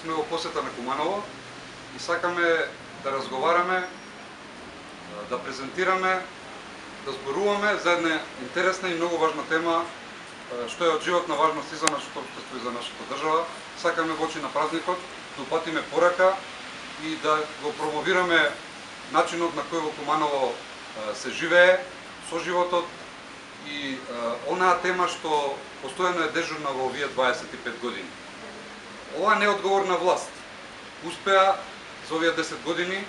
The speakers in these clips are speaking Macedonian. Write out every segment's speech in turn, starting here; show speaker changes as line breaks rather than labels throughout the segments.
сме во посета на Куманово и сакаме да разговараме, да презентираме, да зборуваме за една интересна и многу важна тема, што е од животна важност и за нашето општество и за нашата држава. Сакаме во очи на празникот да упатиме порака и да го промовираме начинот на кој во Куманово се живее, соживотот и онаа тема што постојано е дежурна во овие 25 години. Оваа неодговорна власт успеа за овие 10 години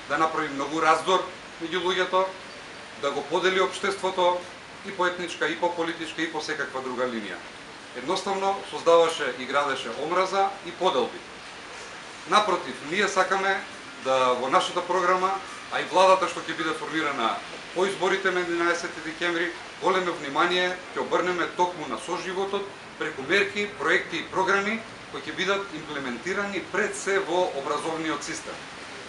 да направи многу раздор меѓу луѓето, да го подели општеството и по етничка, и по политичка, и по секаква друга линија. Едноставно создаваше и градеше омраза и поделби. Напротив, ние сакаме да во нашата програма, а и владата што ќе биде формирана по изборите на 11 декември, големо внимание ќе обрнеме токму на соживотот преку мерки, проекти и програми кои ќе бидат имплементирани пред се во образовниот систем.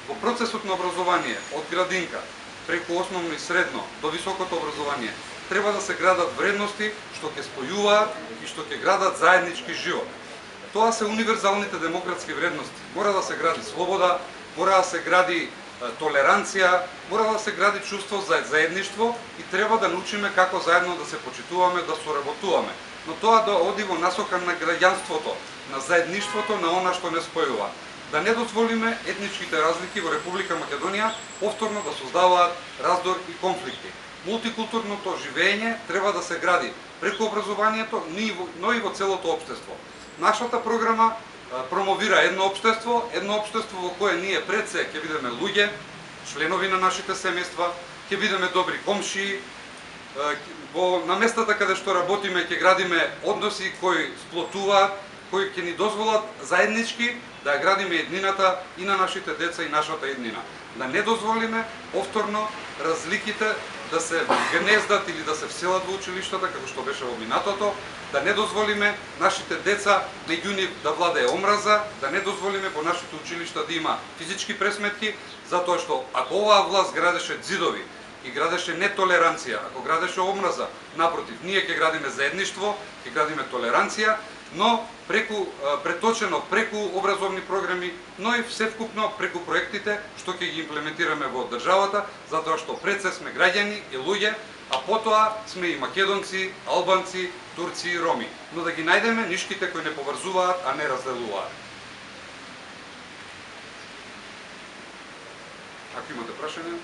Во процесот на образование од градинка преку основно и средно до високото образование треба да се градат вредности што ќе спојуваат и што ќе градат заеднички живот. Тоа се универзалните демократски вредности. Мора да се гради слобода, мора да се гради толеранција, мора да се гради чувство за заедништво и треба да научиме како заедно да се почитуваме, да соработуваме. Но тоа да оди во насока на граѓанството, на заедништвото, на она што не спојува. Да не дозволиме етничките разлики во Република Македонија повторно да создаваат раздор и конфликти. Мултикултурното живење треба да се гради преку образованието, но и во целото општество. Нашата програма промовира едно општество во кое ние пред се ќе бидеме луѓе, членови на нашите семејства, ќе бидеме добри комшии, на местата каде што работиме ќе градиме односи кои сплотуваат, кои ќе ни дозволат заеднички да ја градиме еднината и на нашите деца и нашата еднина. Да не дозволиме повторно разликите да се гнездат или да се вселат во училиштата, како што беше во минатото, да не дозволиме нашите деца меѓу нив да владее омраза, да не дозволиме по нашите училишта да има физички пресметки, затоа што ако оваа власт градеше ѕидови и градеше нетолеранција, ако градеше омраза, напротив, ние ќе градиме заедништво, ќе градиме толеранција, но преточено преку образовни програми, но и всевкупно преку проектите што ќе ги имплементираме во државата, затоа што пред се сме граѓани и луѓе, а потоа сме и македонци, албанци, турци и роми. Но да ги најдеме нишките кои не поврзуваат, а не разделуваат. Ако имате прашање?